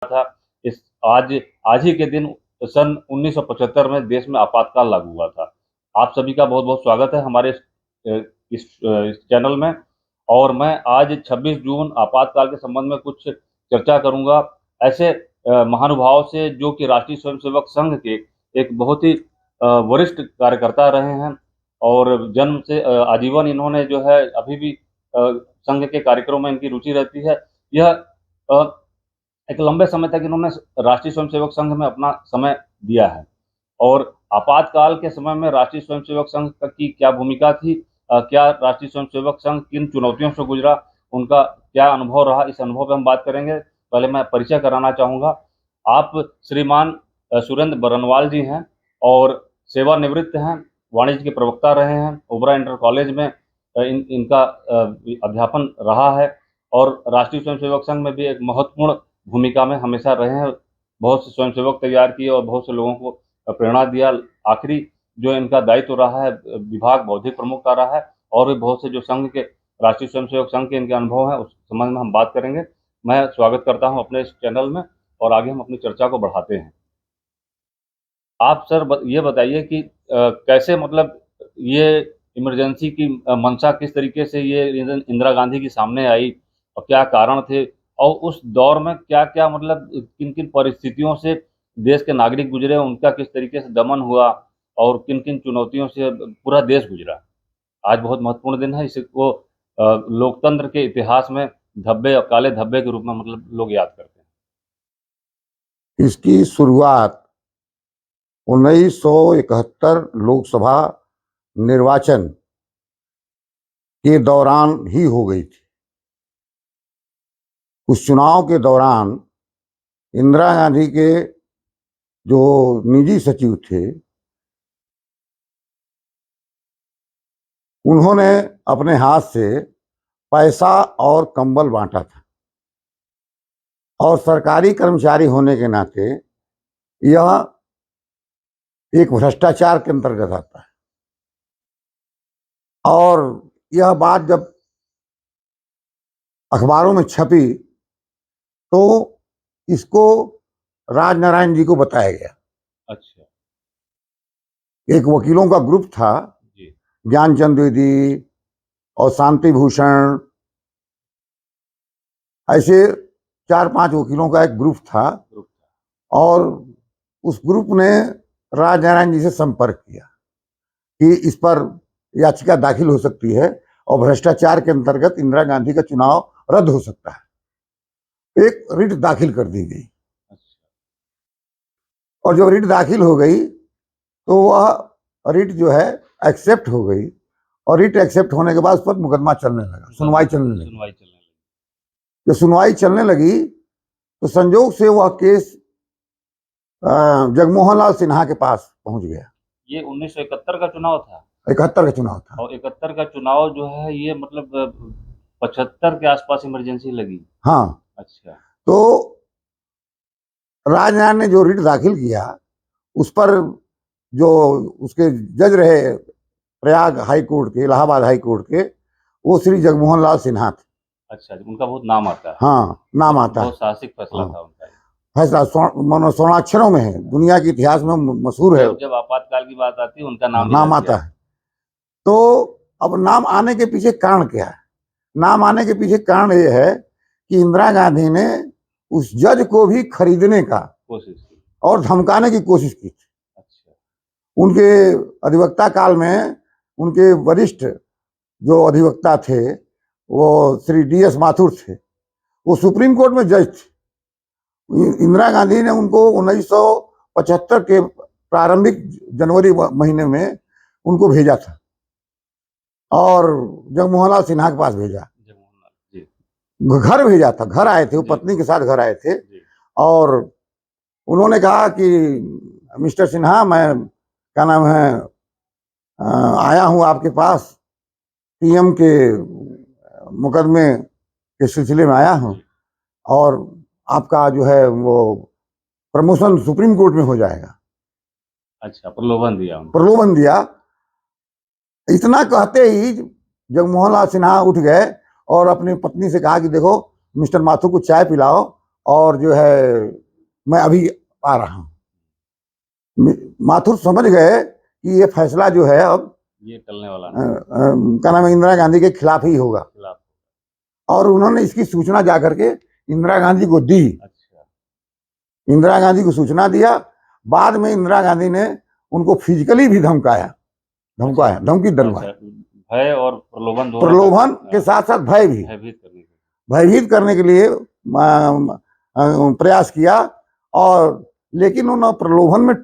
था। इस आज आज ही के दिन सन 1975 में देश में आपातकाल लागू हुआ था। आप सभी का बहुत-बहुत स्वागत है हमारे इस चैनल में। और मैं आज 26 जून आपातकाल के संबंध में कुछ चर्चा करूँगा। ऐसे महानुभाव से जो कि राष्ट्रीय स्वयंसेवक संघ के एक बहुत ही वरिष्ठ कार्यकर्ता रहे हैं और जन्म से आजीवन इन्होंने जो है अभी भी संघ के कार्यक्रमों में इनकी रुचि रहती है। यह एक लंबे समय तक इन्होंने राष्ट्रीय स्वयंसेवक संघ में अपना समय दिया है और आपातकाल के समय में राष्ट्रीय स्वयंसेवक संघ की क्या भूमिका थी, क्या राष्ट्रीय स्वयंसेवक संघ किन चुनौतियों से गुजरा, उनका क्या अनुभव रहा, इस अनुभव पे हम बात करेंगे। पहले मैं परिचय कराना चाहूँगा। आप श्रीमान सुरेंद्र बरनवाल जी हैं और सेवानिवृत्त हैं, वाणिज्य के प्रवक्ता रहे हैं, ओबरा इंटर कॉलेज में इनका अध्यापन रहा है और राष्ट्रीय स्वयंसेवक संघ में भी एक महत्वपूर्ण भूमिका में हमेशा रहे हैं। बहुत से स्वयंसेवक तैयार किए और बहुत से लोगों को प्रेरणा दिया। आखिरी जो इनका दायित्व रहा है विभाग बौद्धिक प्रमुख का रहा है और भी बहुत से जो संघ के राष्ट्रीय स्वयंसेवक संघ के इनके अनुभव हैं उस संबंध में हम बात करेंगे। मैं स्वागत करता हूं अपने इस चैनल में और आगे हम अपनी चर्चा को बढ़ाते हैं। आप सर ये बताइए कि कैसे मतलब ये इमरजेंसी की मंशा किस तरीके से ये इंदिरा गांधी की सामने आई और क्या कारण थे और उस दौर में क्या-क्या मतलब किन-किन परिस्थितियों से देश के नागरिक गुजरे, उनका किस तरीके से दमन हुआ और किन-किन चुनौतियों से पूरा देश गुजरा। आज बहुत महत्वपूर्ण दिन है, इसको लोकतंत्र के इतिहास में धब्बे और काले धब्बे के रूप में मतलब लोग याद करते हैं। इसकी शुरुआत 1971 लोकसभा निर्वाचन के दौरान ही हो गई थी। उस चुनाव के दौरान इंदिरा गांधी के जो निजी सचिव थे उन्होंने अपने हाथ से पैसा और कंबल बांटा था और सरकारी कर्मचारी होने के नाते यह एक भ्रष्टाचार के अंतर्गत आता है। और यह बात जब अखबारों में छपी तो इसको राजनारायण जी को बताया गया। अच्छा। एक वकीलों का ग्रुप था, ज्ञानचंद द्विवेदी और शांति भूषण, ऐसे 4-5 वकीलों का एक ग्रुप था और उस ग्रुप ने राजनारायण जी से संपर्क किया कि इस पर याचिका दाखिल हो सकती है और भ्रष्टाचार के अंतर्गत इंदिरा गांधी का चुनाव रद्द हो सकता है। एक रिट दाखिल कर दी गई और जब रिट दाखिल हो गई तो वह रिट जो है एक्सेप्ट हो गई और रिट एक्सेप्ट होने के बाद उस पर मुकदमा चलने लगा, सुनवाई चलने लगी। जब सुनवाई चलने लगी तो संजोग से वह केस जगमोहन लाल सिन्हा के पास पहुंच गया। ये 1971 का चुनाव था। 71 का चुनाव था और 71 का चुनाव जो है ये मतलब 75 के आसपास इमरजेंसी लगी। हाँ। अच्छा। तो राजनारायण ने जो रिट दाखिल किया उस पर जो उसके जज रहे प्रयाग हाई कोर्ट के, इलाहाबाद हाई कोर्ट के, वो श्री जगमोहन लाल सिन्हा थे। अच्छा, उनका बहुत नाम आता है। हाँ, नाम आता है। बहुत साहसिक फैसला था उनका। फैसला स्वर्णाक्षरों में है, दुनिया के इतिहास में मशहूर है। जब आपातकाल की बात आती है उनका नाम आता है। तो अब नाम आने के पीछे कारण क्या है? नाम आने के पीछे कारण ये है कि इंदिरा गांधी ने उस जज को भी खरीदने का कोशिश की और धमकाने की कोशिश की थी। अच्छा। उनके अधिवक्ता काल में उनके वरिष्ठ जो अधिवक्ता थे वो श्री DS माथुर थे, वो सुप्रीम कोर्ट में जज थे। इंदिरा गांधी ने उनको 1975 के प्रारंभिक जनवरी महीने में उनको भेजा था और जगमोहन लाल सिन्हा के पास भेजा, घर भेजा था। घर आए थे, वो पत्नी के साथ घर आए थे और उन्होंने कहा कि मिस्टर सिन्हा, मैं क्या नाम है आया हूं आपके पास, PM के मुकदमे के सिलसिले में आया हूं और आपका जो है वो प्रमोशन सुप्रीम कोर्ट में हो जाएगा। अच्छा, प्रलोभन दिया। प्रलोभन दिया। इतना कहते ही जगमोहन लाल सिन्हा उठ गए और अपनी पत्नी से कहा कि देखो मिस्टर माथुर को चाय पिलाओ और जो है मैं अभी आ रहा हूँ। माथुर समझ गए कि ये फैसला जो है अब ये टलने वाला क्या नाम है, इंदिरा गांधी के खिलाफ ही होगा। खिलाफ। और उन्होंने इसकी सूचना जाकर के इंदिरा गांधी को दी। अच्छा। इंदिरा गांधी को सूचना दिया। बाद में इंदिरा गांधी ने उनको फिजिकली भी धमकाया, धमकी डलवाया। भय और प्रलोभन दोनों, प्रलोभन के साथ साथ भय भी, भयभीत करने के लिए प्रयास किया। और लेकिन उन प्रलोभन में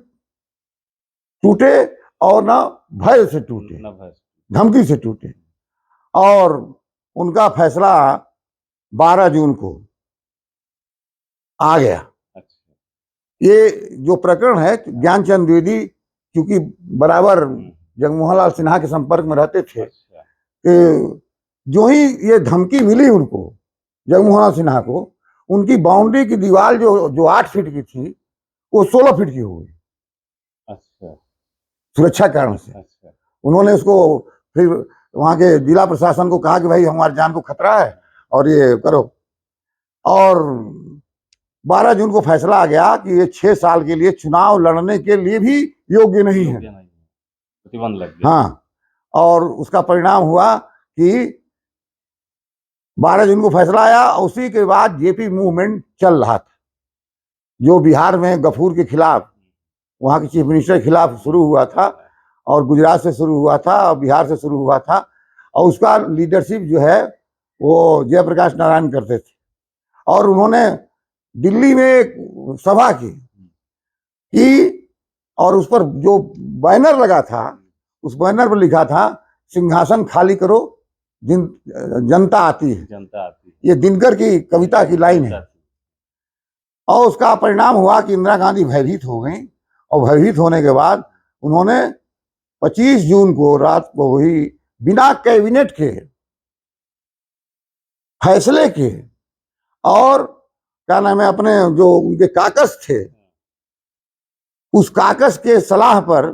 टूटे और न भय से टूटे, धमकी से टूटे। और उनका फैसला 12 जून को आ गया। ये जो प्रकरण है, ज्ञानचंद द्विवेदी क्योंकि बराबर जगमोहन लाल सिन्हा के संपर्क में रहते थे, जो ही ये धमकी मिली उनको, जगमोहन लाल सिन्हा को, उनकी बाउंड्री की दीवार जो 8 फीट की थी वो 16 फीट की हो गई। अच्छा। सुरक्षा कारण से उन्होंने उसको फिर वहां के जिला प्रशासन को कहा कि भाई हमारी जान को खतरा है और ये करो। और 12 जून को फैसला आ गया कि ये 6 साल के लिए चुनाव लड़ने के लिए भी योग्य नहीं है, प्रतिबंध लग गया। हाँ। और उसका परिणाम हुआ कि 12 जून को फैसला आया। उसी के बाद जेपी मूवमेंट चल रहा था, जो बिहार में गफूर के खिलाफ, वहां के चीफ मिनिस्टर के खिलाफ शुरू हुआ था, और गुजरात से शुरू हुआ था और बिहार से शुरू हुआ था। और उसका लीडरशिप जो है वो जयप्रकाश नारायण करते थे। और उन्होंने दिल्ली में एक सभा की और उस पर जो बैनर लगा था, उस बैनर पर लिखा था सिंहासन खाली करो, जनता आती है। जनता आती है, ये दिनकर की कविता की लाइन है। और उसका परिणाम हुआ कि इंदिरा गांधी भयभीत हो गई। और भयभीत होने के बाद उन्होंने 25 जून को रात को ही बिना कैबिनेट के फैसले के, और क्या नाम है, अपने जो उनके काकस थे, उस काकस के सलाह पर,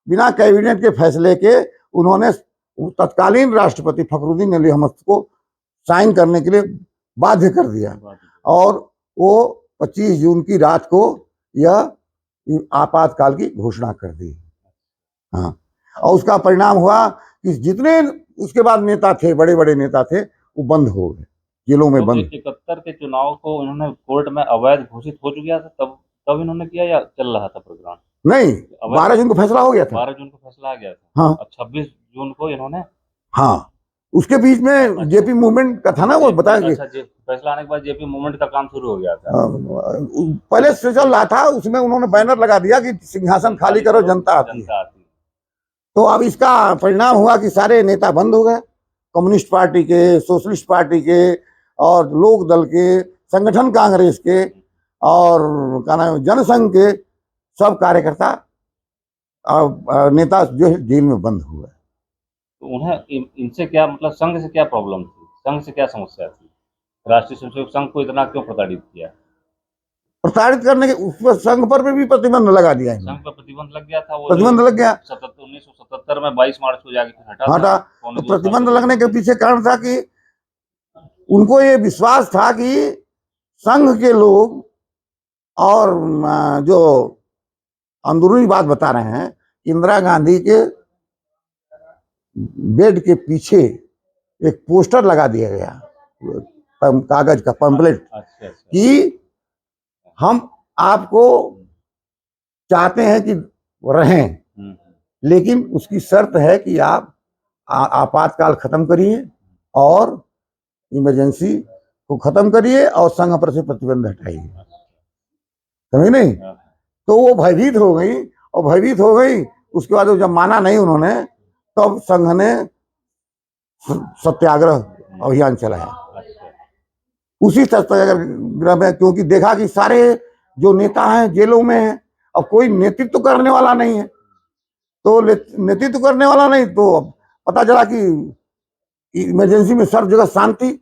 बिना कैबिनेट के फैसले के, उन्होंने तत्कालीन राष्ट्रपति फखरुद्दीन अली अहमद को साइन करने के लिए बाध्य कर दिया। और वो 25 जून की रात को यह आपातकाल की घोषणा कर दी। हाँ। और उसका परिणाम हुआ कि जितने उसके बाद नेता थे, बड़े बड़े नेता थे, वो बंद हो गए, जेलों में बंद। 71 के चुनाव को उन्होंने कोर्ट में अवैध घोषित हो चुका था, तब इन्होंने किया या चल रहा था प्रोग्राम? नहीं, 12 जून को फैसला हो गया था। 12 जून को फैसला आ गया था। हाँ। 26 जून को इन्होंने, हाँ, उसके बीच में जेपी मूवमेंट का था ना, वो बताएंगे। फैसला आने के बाद जेपी मूवमेंट का काम शुरू हो गया था। पहले से चल रहा था, उसमें उन्होंने बैनर लगा दिया कि सिंहासन खाली करो, जनता आती है। तो अब इसका परिणाम हुआ कि सारे नेता बंद हो गए, कम्युनिस्ट पार्टी के, सोशलिस्ट पार्टी के, और लोक दल के, संगठन कांग्रेस के, और क्या नाम, जनसंघ के सब कार्यकर्ता नेता जो है जेल में बंद हुए। तो उन्हें इनसे क्या मतलब, संघ से क्या प्रॉब्लम थी, संघ से क्या समस्या थी? राष्ट्रीय स्वयंसेवक संघ को इतना क्यों प्रताड़ित किया? प्रताड़ित करने के उस पर संघ पर भी प्रतिबंध लगा दिया है। संघ पर प्रतिबंध लग गया था, वो प्रतिबंध लग गया 1977 में 22 मार्च को जाके हटा। तो प्रतिबंध लगने के पीछे कारण था कि उनको ये विश्वास था कि संघ के लोग, और जो अंदरूनी बात बता रहे हैं, इंदिरा गांधी के बेड के पीछे एक पोस्टर लगा दिया गया, कागज का पंपलेट, कि हम आपको चाहते हैं कि रहें, लेकिन उसकी शर्त है कि आप आपातकाल खत्म करिए और इमरजेंसी को खत्म करिए और संघ पर से प्रतिबंध हटाइए। समझ नहीं? तो वो भयभीत हो गई, और भयभीत हो गई। उसके बाद जब माना नहीं उन्होंने, तब संघ ने सत्याग्रह अभियान चलाया। उसी सत्याग्रह में, क्योंकि देखा कि सारे जो नेता हैं जेलों में हैं, अब कोई नेतृत्व करने वाला नहीं है। तो नेतृत्व करने वाला नहीं, तो पता चला कि इमरजेंसी में सब जगह शांति,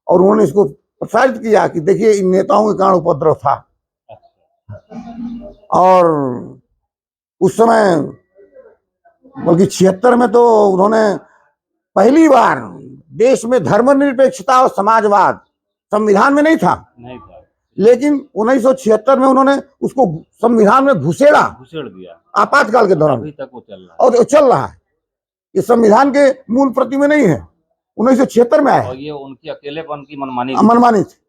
और उन्होंने इसको प्रसारित किया कि देखिए इन नेताओं के कारण उपद्रव था। और उस समय बल्कि 76 में तो उन्होंने पहली बार देश में धर्मनिरपेक्षता और समाजवाद संविधान में नहीं था, लेकिन 1976 में उन्होंने उसको संविधान में घुसेड़ा, घुसेड़ दिया, आपातकाल के दौरान, अभी तक वो चल रहा है और चल रहा है। ये संविधान के मूल प्रति में नहीं है, 1976 में आया। और ये उनकी अकेलेपन की मनमानी मनमानी थी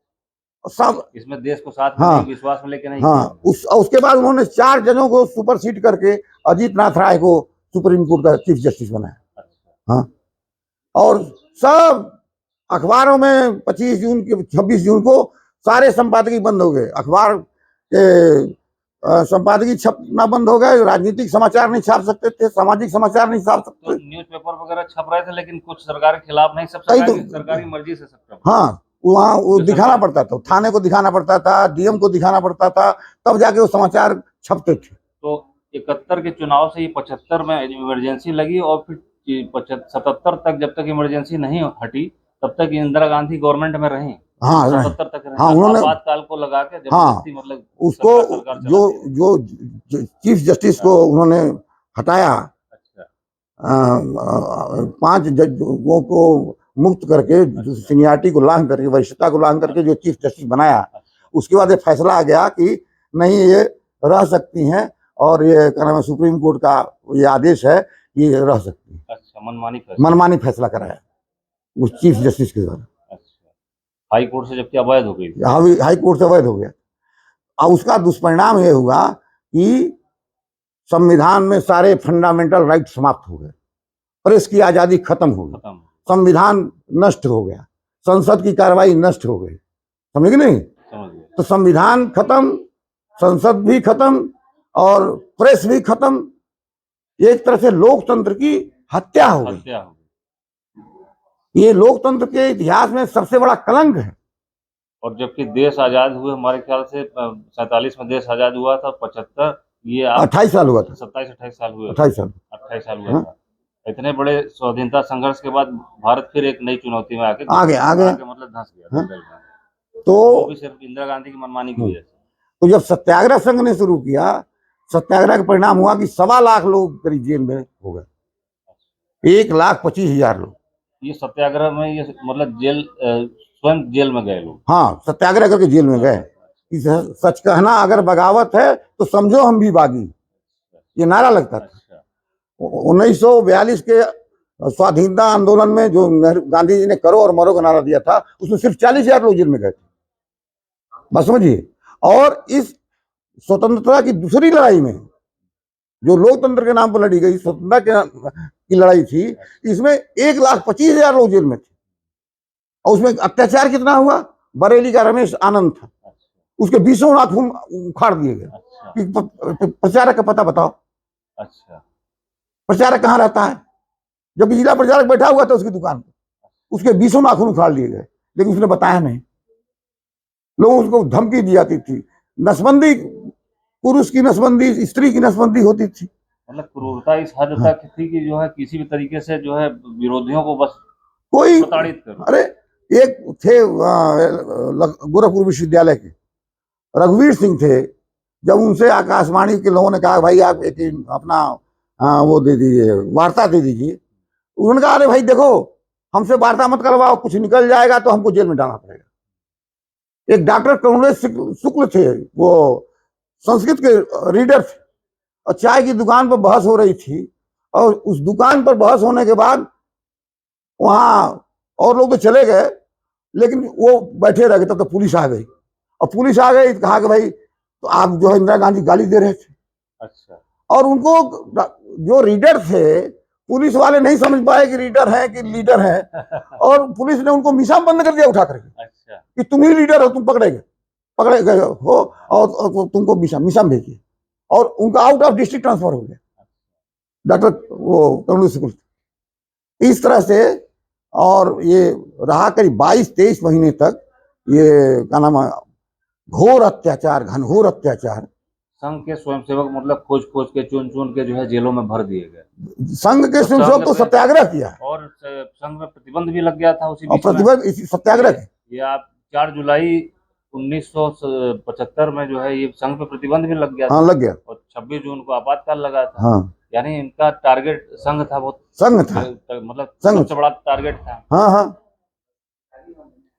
सब, इसमें देश को साथ में हाँ, नहीं, विश्वास में लेके नहीं हाँ। उसके बाद उन्होंने 4 जजों को सुपरसीड करके अजीत नाथ राय को सुप्रीम कोर्ट का चीफ जस्टिस बनाया। अच्छा। हाँ, और सब अखबारों में 25 जून के 26 जून को सारे संपादकीय बंद हो गए, अखबार के संपादकीय छपना बंद हो गए, राजनीतिक समाचार नहीं छाप सकते थे, सामाजिक समाचार नहीं छाप सकते। तो न्यूज़पेपर वगैरह छप रहे थे, लेकिन कुछ सरकार के खिलाफ नहीं, सब सरकारी मर्जी से सब। हाँ, वहाँ वो दिखाना पड़ता था, थाने को दिखाना पड़ता था, डीएम को दिखाना पड़ता था, तब जाके वो समाचार छपते थे। तो 71 के चुनाव से ये 75 में इमरजेंसी लगी, और फिर 77 तक जब तक इमरजेंसी नहीं हटी तब तक इंदिरा गांधी गवर्नमेंट में रही। हाँ, 77 तक रही। हाँ, उन्होंने आपातकाल को लगा के जबरदस्ती, हाँ, मतलब उसको जो चीफ जस्टिस को उन्होंने हटाया, 5 जजों को मुक्त करके, सीनियरिटी को लांघ करके, वरिष्ठता को लांघ करके जो चीफ जस्टिस बनाया, उसके बाद ये फैसला आ गया कि नहीं, ये रह सकती हैं, और ये क्या नाम है, सुप्रीम कोर्ट का ये आदेश है, ये रह सकती है। अच्छा, मनमानी फैसला कराया उस चीफ जस्टिस के द्वारा। अच्छा, हाई कोर्ट से जबकि अवैध हो गई, हाई कोर्ट से अवैध हो गया। और उसका दुष्परिणाम ये हुआ कि संविधान में सारे फंडामेंटल राइट समाप्त हो गए, प्रेस की आजादी खत्म हो गई, संविधान नष्ट हो गया, संसद की कार्रवाई नष्ट हो गई, समझ गए नहीं? तो संविधान खत्म, संसद भी खत्म, और प्रेस भी खत्म, एक तरह से लोकतंत्र की हत्या हो गई। ये लोकतंत्र के इतिहास में सबसे बड़ा कलंक है। और जबकि देश आजाद हुए, हमारे ख्याल से 47 में देश आजाद हुआ था, 75, ये 28 साल हुआ था, 27-28 साल हुए, 28 साल हुआ था। इतने बड़े स्वाधीनता संघर्ष के बाद भारत फिर एक नई चुनौती में आगे मतलब धंस गया। तो वो भी सिर्फ इंदिरा गांधी की मनमानी की वजह से। तो जब सत्याग्रह संघ ने शुरू किया, सत्याग्रह का परिणाम हुआ कि 1.25 लाख लोग करीब जेल में हो गए, 1,25,000 लोग। ये सत्याग्रह में ये मतलब जेल, स्वयं जेल में गए लोग? हाँ, सत्याग्रह करके जेल में गए। सच कहना अगर बगावत है तो समझो हम भी बागी, ये नारा लगता था। 1942 के स्वाधीनता आंदोलन में जो गांधी जी ने करो और मरो का नारा दिया था, उसमें सिर्फ 40,000 लोग जेल में गए थे, बस समझिए। और इस स्वतंत्रता की दूसरी लड़ाई में, जो लोकतंत्र के नाम पर लड़ी गई स्वतंत्रता की लड़ाई थी, इसमें 1,25,000 लोग जेल में थे। और उसमें अत्याचार कितना हुआ? बरेली का रमेश आनंद था, उसके 20 नाखून उखाड़ दिए गए। प्रचारक का पता बताओ। अच्छा, प्रचारक कहाँ रहता है? जब जिला प्रचारक बैठा हुआ था उसकी दुकान पर, उसके 20 नाखून उखाड़ लिए गए, लेकिन उसने बताया नहीं। लोगों उसको धमकी दी जाती थी, नसबंदी, पुरुष की नसबंदी, स्त्री की नसबंदी होती थी। मतलब क्रूरता इस हद तक थी कि जो है किसी भी तरीके से जो है विरोधियों को बस कोई प्रताड़ित करो। अरे एक थे गोरखपुर विश्वविद्यालय के रघुवीर सिंह थे, जब उनसे आकाशवाणी के लोगों ने कहा भाई आप एक अपना वो दे दीजिए, वार्ता दे दीजिए, उन्होंने कहा अरे भाई देखो, हमसे वार्ता मत करवाओ, कुछ निकल जाएगा तो हमको जेल में डालना पड़ेगा। एक डॉक्टर करुणेश शुक्ल थे, वो संस्कृत के रीडर थे, और चाय की दुकान पर बहस हो रही थी, और उस दुकान पर बहस होने के बाद वहां और लोग तो चले गए, लेकिन वो बैठे रह गए। तब तो पुलिस आ गई, और पुलिस आ गई, कहा कि भाई तो आप जो है इंदिरा गांधी गाली दे रहे थे। अच्छा। और उनको जो रीडर थे, पुलिस वाले नहीं समझ पाए कि रीडर है कि लीडर है, और पुलिस ने उनको मीसाम बंद कर दिया उठा करके। अच्छा। कि तुम ही लीडर हो, तुम पकड़े गए हो, और तुमको मीसाम भेजिए, और उनका आउट ऑफ डिस्ट्रिक्ट ट्रांसफर हो गया, डॉक्टर वो करुणेश शुक्ल। इस तरह से, और ये रहा करीब 22-23 महीने तक, ये क्या नाम है, घोर अत्याचार, घनघोर अत्याचार। संघ के स्वयंसेवक मतलब खोज खोज के, चुन चुन के जो है जेलों में भर दिए गए। संघ के स्वयंसेवक तो सत्याग्रह किया, और संघ में प्रतिबंध भी लग गया था उसी बीच। प्रतिबंध इसी सत्याग्रह ये आप 4 जुलाई 1975 में जो है ये संघ पे प्रतिबंध भी लग गया। हाँ, लग गया। और 26 जून को आपातकाल लगा था। हाँ, यानी इनका टारगेट संघ था, बहुत संघ था, मतलब सबसे बड़ा टारगेट था। हाँ हाँ।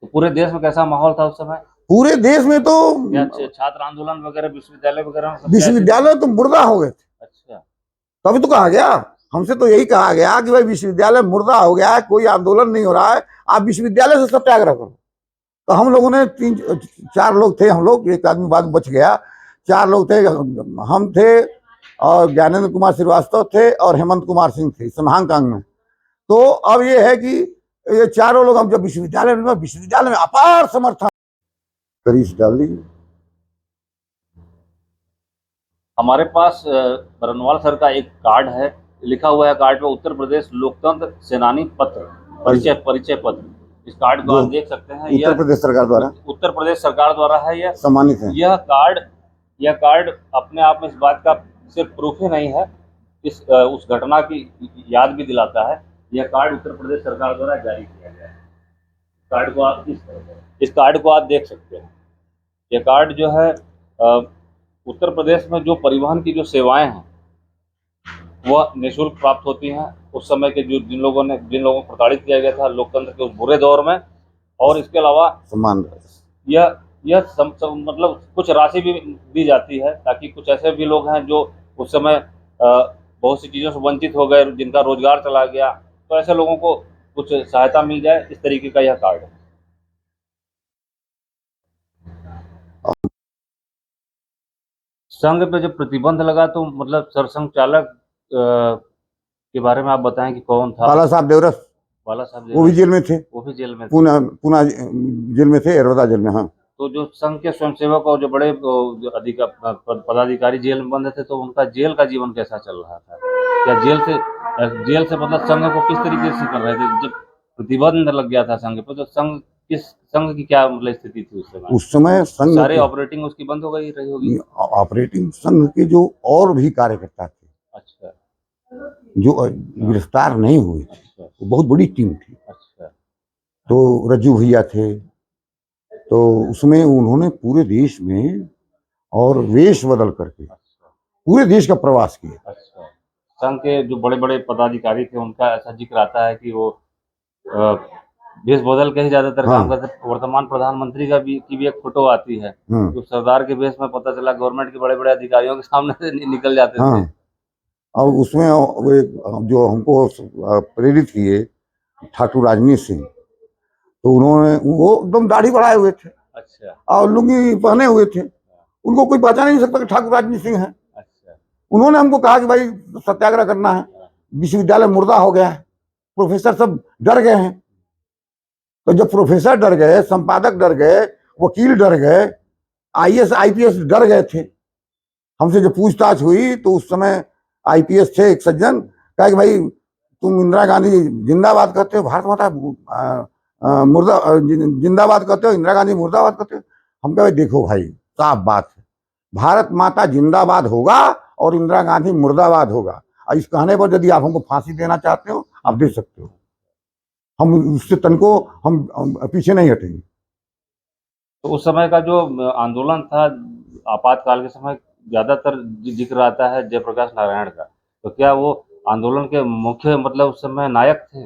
तो पूरे देश में कैसा माहौल था उस समय? पूरे देश में तो क्या छात्र आंदोलन वगैरह विश्वविद्यालय वगैरह में सब विश्वविद्यालय तो मुर्दा हो गए थे। अच्छा, तभी तो कहा गया, हमसे तो यही कहा गया कि भाई विश्वविद्यालय मुर्दा हो गया है, कोई आंदोलन नहीं हो रहा है, आप विश्वविद्यालय से सत्याग्रह करो। तो हम लोगों ने 3-4 लोग थे, हम लोग, एक आदमी बाद में बच गया, 4 लोग थे, हम थे और ज्ञानेंद्र कुमार श्रीवास्तव थे और हेमंत कुमार सिंह थे हांगकांग में। तो अब ये है कि ये चारों लोग हम जब विश्वविद्यालय में अपार समर्थन करीस डाल दी। हमारे पास बरनवाल सर का एक कार्ड है, लिखा हुआ है कार्ड पे उत्तर प्रदेश लोकतंत्र सेनानी पत्र, परिचय पत्र। इस कार्ड को आप देख सकते हैं, उत्तर प्रदेश सरकार द्वारा है, यह सम्मानित है। यह कार्ड अपने आप में इस बात का सिर्फ प्रूफ ही नहीं है, उस घटना की याद भी दिलाता है। यह कार्ड उत्तर प्रदेश सरकार द्वारा जारी किया गया है। इस कार्ड को आप देख सकते हैं। यह कार्ड जो है उत्तर प्रदेश में जो परिवहन की जो सेवाएं हैं वह निःशुल्क प्राप्त होती हैं। उस समय के जिन लोगों को प्रताड़ित किया गया था लोकतंत्र के उस बुरे दौर में, और इसके अलावा सम्मान यह मतलब कुछ राशि भी दी जाती है, ताकि कुछ ऐसे भी लोग हैं जो उस समय बहुत सी चीज़ों से वंचित हो गए, जिनका रोजगार चला गया, तो ऐसे लोगों को कुछ सहायता मिल जाए, इस तरीके का यह कार्ड है। संघ पे जब प्रतिबंध लगा तो मतलब सरसंघ चालक के बारे में आप बताएं कि कौन था? बाला साहब देवरस, वो भी जेल में थे, पूना जेल में थे, एरोदा जेल में। हाँ, तो जो संघ के स्वयंसेवक और जो बड़े पदाधिकारी जेल में बंद थे, तो उनका जेल का जीवन कैसा चल रहा था? क्या जेल से मतलब संघ को किस तरीके से कर रहे थे? जब प्रतिबंध लग गया था संघ पे, तो संघ की क्या मतलब स्थिति थी उस समय? संघ सारे ऑपरेटिंग उसकी बंद हो गई रही होगी। ऑपरेटिंग संघ के जो और भी कार्यकर्ता थे, अच्छा, जो गिरफ्तार नहीं हुए थे, अच्छा, वो बहुत बड़ी टीम थी। अच्छा, तो रज्जू भैया थे, तो उसमें उन्होंने पूरे देश में और वेश बदल करके पूरे देश का प्रवास किया। अच्छा, संघ के जो बड़े बड़े पदाधिकारी थे उनका ऐसा जिक्र आता है कि वो वेश बदल के ही ज्यादातर काम करते। वर्तमान प्रधानमंत्री की भी एक फोटो आती है, जो सरदार के वेश में पता चला गवर्नमेंट के बड़े बड़े अधिकारियों के सामने से निकल जाते थे। और उसमें जो हमको प्रेरित किए ठाकुर राजनीत सिंह, तो वो एकदम दाढ़ी बढ़ाए हुए थे, अच्छा, और लुंगी पहने हुए थे, उनको कोई पहचान नहीं सकता कि ठाकुर राजनीत सिंह है। अच्छा, उन्होंने हमको कहा कि भाई सत्याग्रह करना है, विश्वविद्यालय मुर्दा हो गया है, प्रोफेसर सब डर गए हैं। तो जब प्रोफेसर डर गए, संपादक डर गए, वकील डर गए, IAS IPS डर गए थे, हमसे जब पूछताछ हुई तो उस समय IPS थे एक सज्जन, कहा कि भाई तुम इंदिरा गांधी जिंदाबाद कहते हो, भारत माता मुर्दा जिंदाबाद कहते हो, इंदिरा गांधी मुर्दाबाद कहते हो। हम कहे देखो भाई साफ बात है, भारत माता जिंदाबाद होगा और इंदिरा गांधी मुर्दाबाद होगा, और इस कहने पर यदि आप हमको फांसी देना चाहते हो आप दे सकते हो, हम उससे तनको हम पीछे नहीं हटेंगे। तो उस समय का जो आंदोलन था आपातकाल के समय, ज्यादातर जिक्र आता है जयप्रकाश नारायण का, तो क्या वो आंदोलन के मुख्य मतलब उस समय नायक थे?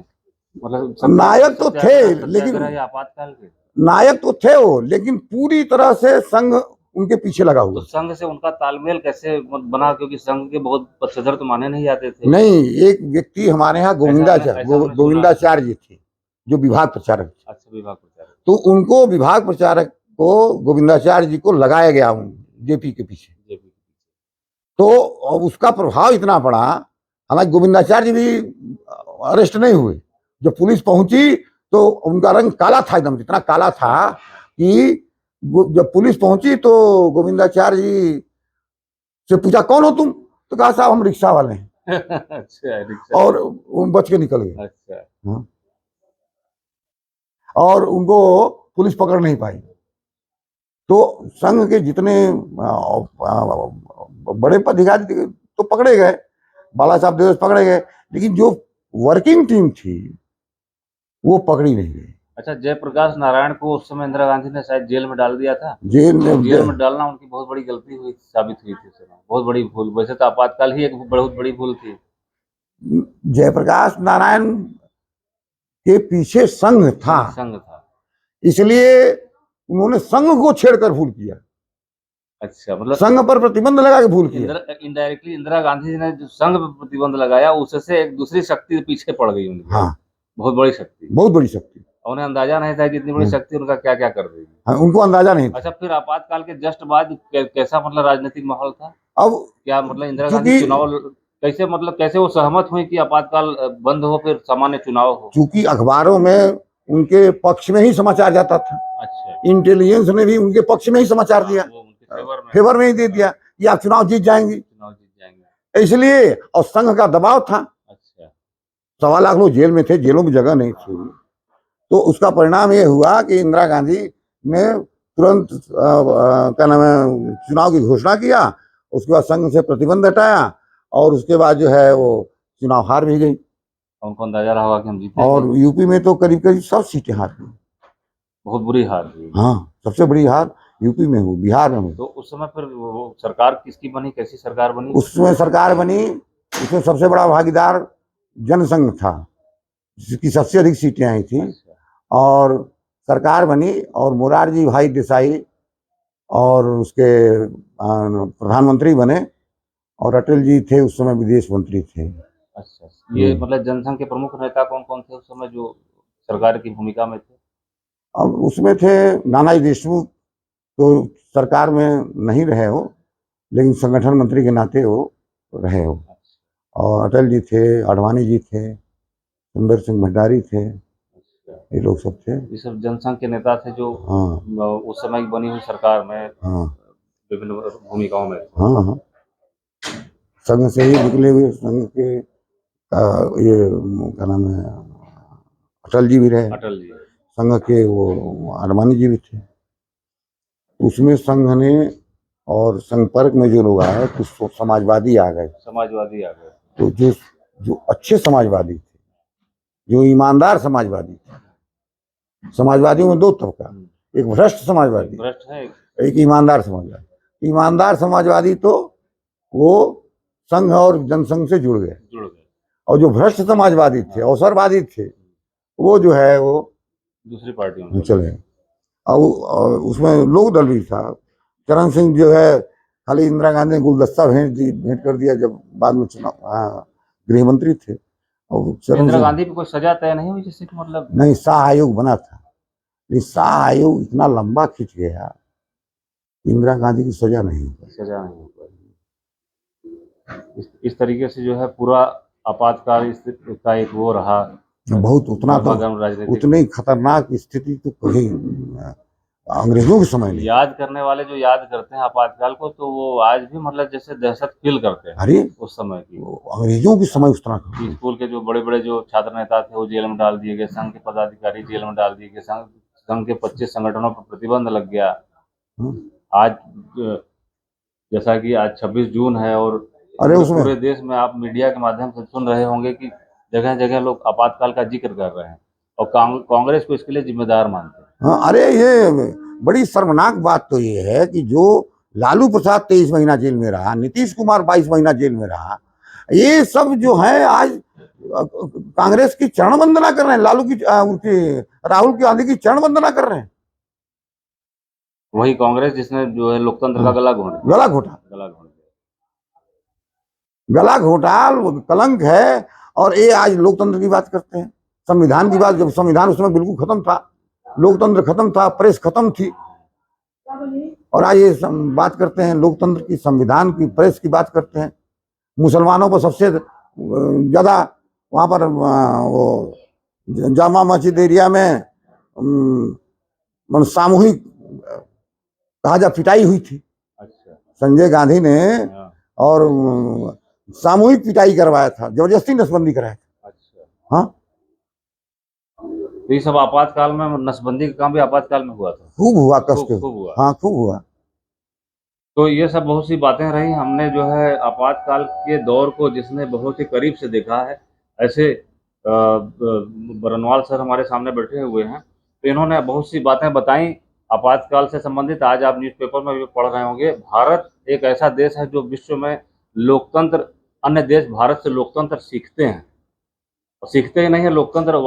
मतलब नायक तो थे, लेकिन आपातकाल के नायक तो थे वो, लेकिन पूरी तरह से संघ उनके पीछे लगा हुआ। तो संघ से उनका तालमेल कैसे बना? क्योंकि संघ के बहुत पक्षधर तो माने नहीं जाते थे। नहीं, एक व्यक्ति हमारे यहाँ गोविंदाचार्य जी थे, जो विभाग प्रचारक थे। अच्छा, विभाग प्रचारक। तो उनको विभाग प्रचारक को गोविंदाचार्य जी को लगाया गया जेपी के पीछे। तो उसका प्रभाव इतना पड़ा, हालांकि गोविंदाचार्य जी भी अरेस्ट नहीं हुए। जब पुलिस पहुंची तो उनका रंग काला था, एकदम इतना काला था कि जब पुलिस पहुंची तो गोविंदाचार्य जी से पूछा कौन हो तुम, तो कहा साहब हम रिक्शा वाले हैं। अच्छा, रिक्शा। और वो बच के निकल गए। अच्छा, हाँ। और उनको पुलिस पकड़ नहीं पाई। तो संघ के जितने बड़े पदाधिकारी तो पकड़े गए, बाला साहब देवरस पकड़े गए, लेकिन जो वर्किंग टीम थी वो पकड़ी नहीं गई। अच्छा, जयप्रकाश नारायण को उस समय इंदिरा गांधी ने शायद जेल में डाल दिया था। जेल में डालना उनकी बहुत बड़ी गलती साबित हुई थी, बहुत बड़ी भूल। वैसे तो आपातकाल ही एक बहुत बड़ी भूल थी। जयप्रकाश नारायण के पीछे संघ था, संघ था, इसलिए उन्होंने संघ को छेड़कर भूल किया, अच्छा, मतलब संघ पर प्रतिबंध लगा के भूल किया। इनडायरेक्टली इंदिरा गांधी जी ने जो संघ पर प्रतिबंध लगाया, उससे एक दूसरी शक्ति पीछे पड़ गई उनकी। हाँ, बहुत बड़ी शक्ति, बहुत बड़ी शक्ति। और उन्हें अंदाजा नहीं था कि इतनी बड़ी शक्ति उनका क्या क्या कर देगी। हाँ, उनको अंदाजा नहीं था। अच्छा, फिर आपातकाल के जस्ट बाद कैसा मतलब राजनीतिक माहौल था? अब क्या मतलब इंदिरा गांधी चुनाव कैसे, मतलब कैसे वो सहमत हुई कि आपातकाल बंद हो, फिर सामान्य चुनाव हो? चूंकि अखबारों में उनके पक्ष में ही समाचार जाता था। अच्छा, इंटेलिजेंस ने भी उनके पक्ष में ही समाचार दिया, वो उनके फेवर में ही दे दिया कि आप चुनाव जीत जाएंगे, इसलिए। और संघ का दबाव था। अच्छा, 1.25 लाख लोग जेल में थे, जेलों में जगह नहीं थी। तो उसका परिणाम ये हुआ कि इंदिरा गांधी ने तुरंत क्या नाम है, चुनाव की घोषणा किया। उसके बाद संघ से प्रतिबंध हटाया, और उसके बाद जो है वो चुनाव हार भी गई। उनको अंदाजा रहा होगा कि हम जीते, और यूपी में तो करीब करीब सब सीटें हार गई। बहुत बुरी हार हुई। हाँ, सबसे बड़ी हार यूपी में हुई, बिहार में हुई। तो उस समय फिर वो सरकार किसकी बनी, कैसी सरकार बनी? उसमें सरकार बनी, उसमें सबसे बड़ा भागीदार जनसंघ था, जिसकी सबसे अधिक सीटें आई थी। अच्छा, और सरकार बनी, और मोरारजी भाई देसाई और उसके प्रधानमंत्री बने, और अटल जी थे उस समय विदेश मंत्री थे। अच्छा, ये मतलब जनसंघ के प्रमुख नेता कौन कौन थे उस समय जो सरकार की भूमिका में थे? अब उसमें थे नानाजी देशमुख, तो सरकार में नहीं रहे हो, लेकिन संगठन मंत्री के नाते वो रहे हो। और अटल जी थे, आडवाणी जी थे, सुंदर सिंह भंडारी थे, ये लोग सब थे। ये सब जनसंघ के नेता थे जो हाँ, उस समय की बनी हुई सरकार में हाँ, विभिन्न भूमिकाओं में। हाँ, हाँ, संघ से ही निकले हुए, संघ के ये क्या नाम है, अटल जी भी रहे, अटल जी, संघ के वो आडवाणी जी भी थे। उसमें संघ ने और संपर्क में जो लोग आए, कुछ समाजवादी आ गए। समाजवादी आ गए। तो जो जो अच्छे समाजवादी थे, जो ईमानदार समाजवादी थे, समाजवादियों में 2 तबका, एक भ्रष्ट समाजवादी, भ्रष्ट है, एक ईमानदार समाजवादी। ईमानदार समाजवादी तो वो संघ और जनसंघ से जुड़ गए, और जो भ्रष्ट समाजवादी थे, अवसरवादी थे, वो जो है वो दूसरी पार्टियों में चले। और उसमें लोक दल भी था। चरण सिंह जो है, खाली इंदिरा गांधी ने गुलदस्ता भेंट कर दिया जब बाद में चुनाव गृह मंत्री थे। और चरण इंदिरा सिंह, गांधी पे कोई सजा तय नहीं हुई, जैसे कि मतलब नहीं, शाह आयोग बना था, लेकिन शाह आयोग इतना लंबा खिंच गया, इंदिरा गांधी की सजा नहीं हुई। सजा नहीं हो पाई। इस तरीके से जो है पूरा आपातकाल स्थिति का एक वो रहा, बहुत उतना तो राजनीतिक उतनी खतरनाक स्थिति तो कभी अंग्रेजों के समय नहीं। याद करने वाले जो याद करते हैं आपातकाल को, तो वो आज भी मतलब जैसे दहशत फील करते हैं अरे उस समय की। अंग्रेजों के समय उस तरह का। स्कूल के जो बड़े बड़े जो छात्र नेता थे वो जेल में डाल दिए गए, संघ के पदाधिकारी जेल में डाल दिए गए, संघ के 25 संगठनों पर प्रतिबंध लग गया। आज जैसा कि आज 26 जून है, और पूरे देश में आप मीडिया के माध्यम से सुन रहे होंगे कि जगह जगह लोग आपातकाल का जिक्र कर रहे हैं, और कांग्रेस को इसके लिए जिम्मेदार मानते हैं। हाँ, अरे ये बड़ी शर्मनाक बात तो ये है कि जो लालू प्रसाद 23 महीना जेल में रहा, नीतीश कुमार 22 महीना जेल में रहा, ये सब जो है आज कांग्रेस की चरण वंदना कर रहे हैं, लालू की राहुल गांधी की चरण वंदना कर रहे हैं। वही कांग्रेस जिसने जो है लोकतंत्र का गला घोटा, गला घोटाल कलंक है। और ये आज लोकतंत्र की बात करते हैं, संविधान की बात, जब संविधान उसमें बिल्कुल खत्म था, लोकतंत्र खत्म था, प्रेस खत्म थी, और आज ये बात करते हैं लोकतंत्र की, संविधान की, प्रेस की बात करते हैं। मुसलमानों पर सबसे ज्यादा वहां पर वो जामा मस्जिद एरिया में सामूहिक कहा जा पिटाई हुई थी। अच्छा। संजय गांधी ने और सामूहिक पिटाई करवाया था, जबरदस्ती नसबंदी कराया था। अच्छा। हाँ, तो ये सब आपातकाल में, नसबंदी का काम भी आपातकाल में हुआ था। खूब हुआ, कष्ट खूब हुआ। हाँ, खूब हुआ। तो ये सब बहुत सी बातें रही। हमने जो है आपातकाल के दौर को जिसने बहुत ही करीब से देखा है, ऐसे बरनवाल सर हमारे सामने बैठे हुए हैं, तो इन्होंने बहुत सी बातें बताई आपातकाल से संबंधित। आज आप न्यूज़पेपर में भी पढ़ रहे होंगे, भारत एक ऐसा देश है जो विश्व में लोकतंत्र, अन्य देश भारत से लोकतंत्र सीखते हैं, और सीखते ही नहीं है लोकतंत्र।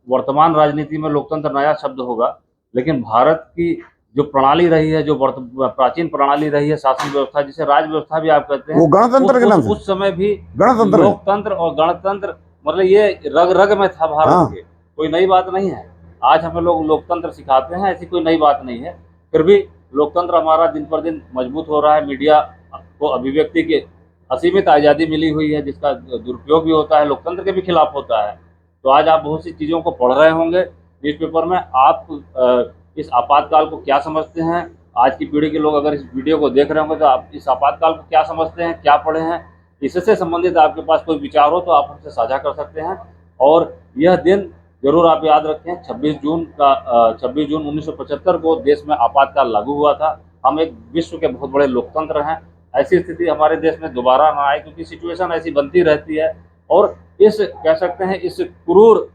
वर्तमान राजनीति में लोकतंत्र नया शब्द होगा, लेकिन भारत की जो प्रणाली रही है, जो प्राचीन प्रणाली रही है शासन व्यवस्था, जिसे राज व्यवस्था भी आप कहते हैं, वो गणतंत्र के नाम से, उस समय भी गणतंत्र है। लोकतंत्र और गणतंत्र मतलब ये रग रग में था भारत हाँ। के, कोई नई बात नहीं है। आज हमें लोग लोकतंत्र सिखाते हैं, ऐसी कोई नई बात नहीं है। फिर भी लोकतंत्र हमारा दिन पर दिन मजबूत हो रहा है। मीडिया को अभिव्यक्ति की असीमित आज़ादी मिली हुई है, जिसका दुरुपयोग भी होता है, लोकतंत्र के भी खिलाफ होता है। तो आज आप बहुत सी चीज़ों को पढ़ रहे होंगे न्यूज़पेपर में। आप इस आपातकाल को क्या समझते हैं? आज की पीढ़ी के लोग अगर इस वीडियो को देख रहे होंगे तो आप इस आपातकाल को क्या समझते हैं, क्या पढ़े हैं? इससे संबंधित आपके पास कोई विचार हो तो आप हमसे साझा कर सकते हैं। और यह दिन जरूर आप याद रखें, 26 जून 1975 को देश में आपातकाल लागू हुआ था। हम एक विश्व के बहुत बड़े लोकतंत्र हैं। ऐसी स्थिति हमारे देश में दोबारा ना आए, क्योंकि सिचुएशन ऐसी बनती रहती है। और इस कह सकते हैं इस क्रूर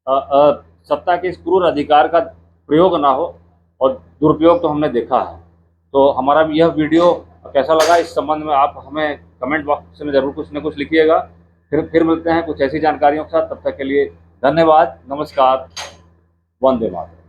सत्ता के इस क्रूर अधिकार का प्रयोग ना हो, और दुरुपयोग तो हमने देखा है। तो हमारा भी यह वीडियो कैसा लगा, इस संबंध में आप हमें कमेंट बॉक्स में ज़रूर कुछ न कुछ लिखिएगा। फिर मिलते हैं कुछ ऐसी जानकारियों के साथ। तब तक के लिए धन्यवाद, नमस्कार, वंदे मातरम।